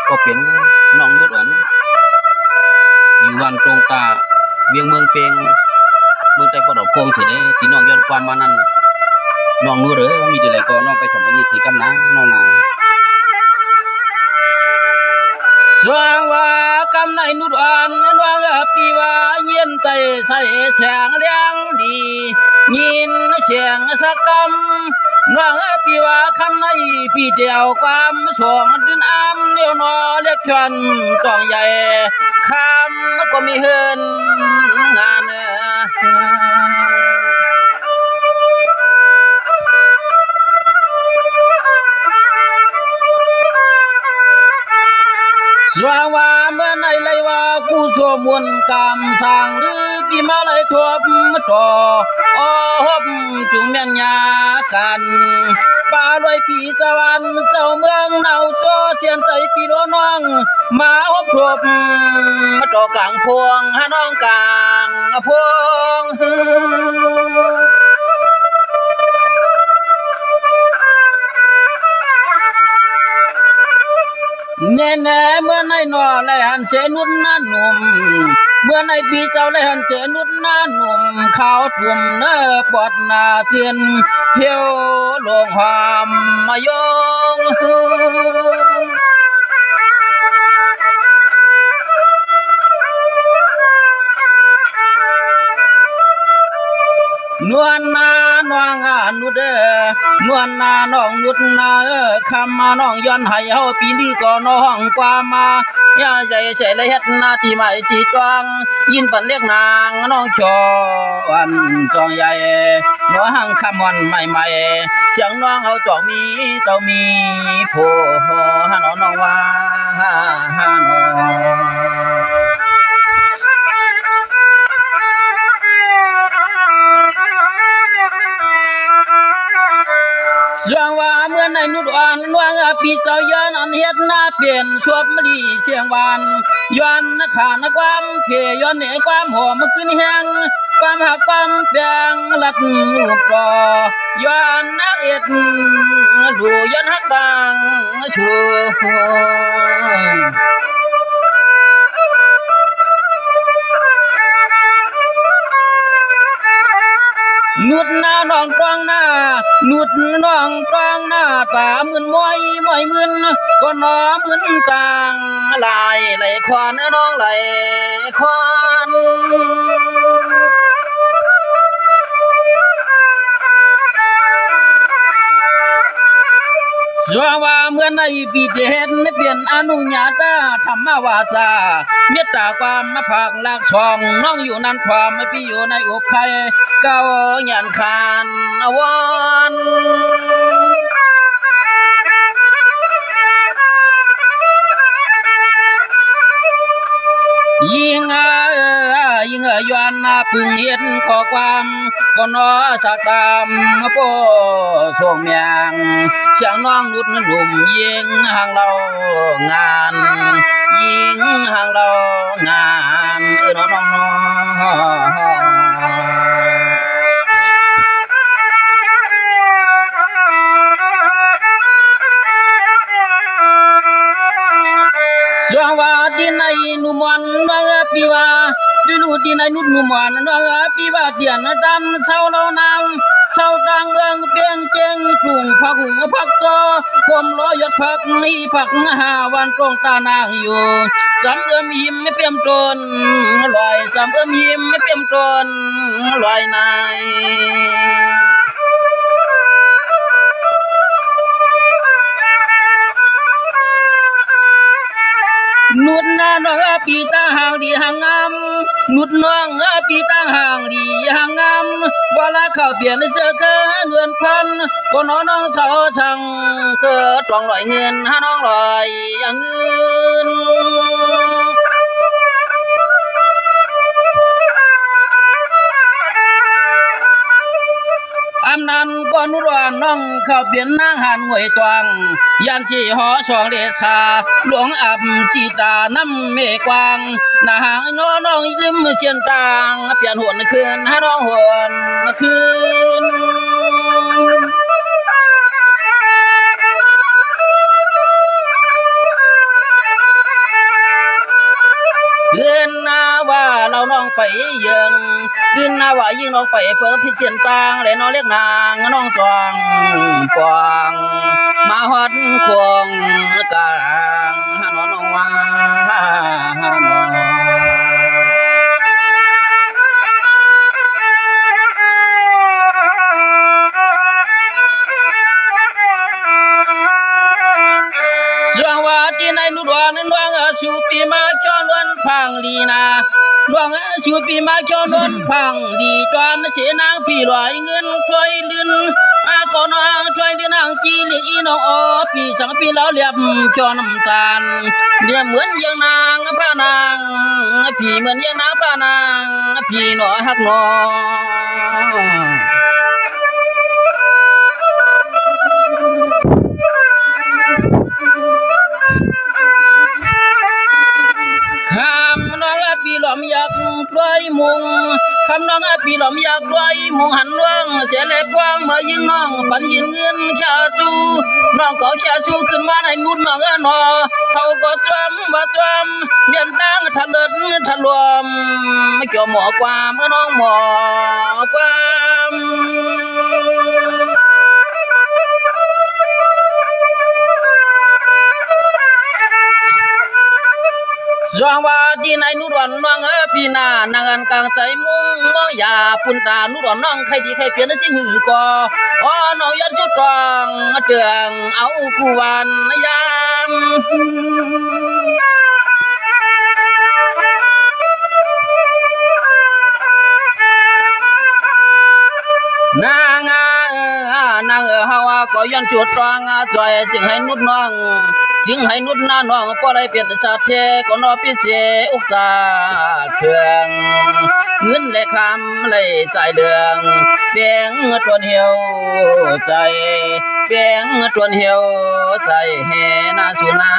ก็เป็นน้องนุชอ่อนอยู่วันตรงตาเวียงเมืองเปงเมืองใจปอดพงเสด็จพี่น้องย้อนความมานั้นน้องนุชเหรอมีอะไรก็น้องไปทำบัญชีกันนะน้องนาสว่างว่ากำในนุชอ่อนว่างปีว่าเย็นใจใส่แฉงเลี้ยงดียินเสียงสักกำว่างปีว่าคำในปีเดียวความช่วงดินอ้ำเลี้ยวนอเล็กชวนจ่องใหญ่คำก็มีเฮินงานสว่างว่าเมื่อในเลยว่ากูสวมวนกำสั่งหรือปีมาเลยทบต่ออ้อมจุงเมียนยากันป่าลอยปีตะวันเจ้าเมืองเนาโจเชียนใจปีโลน้องมาอบทบต่อกลางพวงฮะน้องกลางพวงแน่แน่เมื่อในนอไหลหันเชนุนน้าหนุ่มเมื่อในปีเจ้าไหลหันเชนุนน้าหนุ่มขาวทุ่มเนื้อปอดนาเจียนเพียวลงหามมายงนวลนาน้องนุดนวลนาน้องนุดนาคำมาน้องย้อนให้เฮาปีนี้ก็น้องกว่ามาอย่าใจใส่เลยเฮ็ดหน้าที่ใหม่ที่ตวงยินปันเรียกนางน้องจอวันจองใหญ่น้องคำวันใหม่ๆเสียงน้องเฮาจองมีเจ้ามีโพฮาน้องว่าฮาน้องสว่างว่าเมื่อในนุดอ่อนว่างปีเจ้าย้อนอันเฮ็ดหน้าเปลี่ยนสวบมดีเสียงหวานย้อนขาดความเพยย้อนเหนความหอมขึ้นแห้งความหักความแปลงลัดปลอย้อนนักเอ็ดดูย้อนหักดังชัวนุดหน้าน้องตองหน้านุดน้องตองหน้าตามึนมวยมึนก็น้อมึนต่างลายไหลควานน้องไหลควานสว่างว่าเมื่อในปีเจ็ดเปลี่ยนอนุญาตธรรมวาจาเมตตาความมาผักลักช่องน้องอยู่นั้นความไม่พี่อยู่ในอกใครเก้าหยันคานวันยิ่งย้อนพึงเห็นข้อความก็นอสักตามโปส่งเมียงเสียงน้องนุดหนุ่มยิงห่างเรางานยิงห่างเรางานน้องสว่างว่าดินในนุมันว่าปีว่าดูดูดินในนุนุมันว่าปีว่าเดียนดันเศร้าเรานางเศร้าดังเมืองเปียงเจงจุงพักหุงพักโตความรอยดพักนี่พัก5 วันตรงตานางอยู่จำหิมไม่เปี่ยมตนลอยจำหิมไม่เปี่ยมตนลอยนายนุดน้าน้องปีตาห่างดีห่างงามนุดน้องปีตาห่างดีห่างงามเวลาเข้าเปลี่ยนเจอเงินพันก็น้องสาวช่างเกิดตวงลอยเงินหาน้องลอยเงินอำนั้นก็นุรานน้องเข้าเปลี่ยนนางหันงวยตวงยันที่หอสองเดชาหลวงอับจีตาน้ำเมกวางนาหางน้องลืมเชียนตางเปลี่ยนหวนคืนให้น้องหวนคืน ส ว่าเราน้องไปเยิงดินนาว่ายิ่งน้องไปเพื่อพิเศษต่างและน้องเล็กนางน้องจวงกวางมาฮอดคงกลางน้องว่าน้องสวัสดีในนุดวงนั้นวางชูปีมาจอนวันพังลีนาดวงชูปีมาจอนวันพังดีจวนเสนางพี่ลอยเงินช่วยลืนก่อนช่วยลืนนางจีเลี้ยอีน้องอพี่สังพี่เล่าเลียบจอน้ำตาลเดี๋ยวเหมือนอย่างนางพานางพี่เหมือนอย่างนางพานางพี่หนอฮักหนอคำน้องปีหลอมอยากปล่อยมุงคำน้องปีหลอมอยากปล่อยมุงหันล่วงเสียเล็กกว้างเมื่อยิงน้องปันยินเงินแค่จูน้องก็แค่ชูขึ้นมาในนุดน้องหนอเขาก็จำบ่จำเมียนตั้งทะเลิดทะลวมไม่เกี่ยวหมอความน้องหมอความสวัสดีนายนุรอนน้องพี่นานางกลางใจมุงมองอย่าปุ่นตานุรอนน้องใครดีใครเปลี่ยนสิหือก็น้องยันชุดตองเตืองเอากูวันยามนางเฮาก็ยันชุดตองจอยจึงให้นุดน้องจึงให้นุดน้าน้องก็ได้เปลี่ยนชาติเทก็นอพิเจอุกจาเครื่องเงินได้คำเลยใจเดืองเปียงตัวเหี่ยวใจเปียงตัวเหี่ยวใจแห่นาสุนา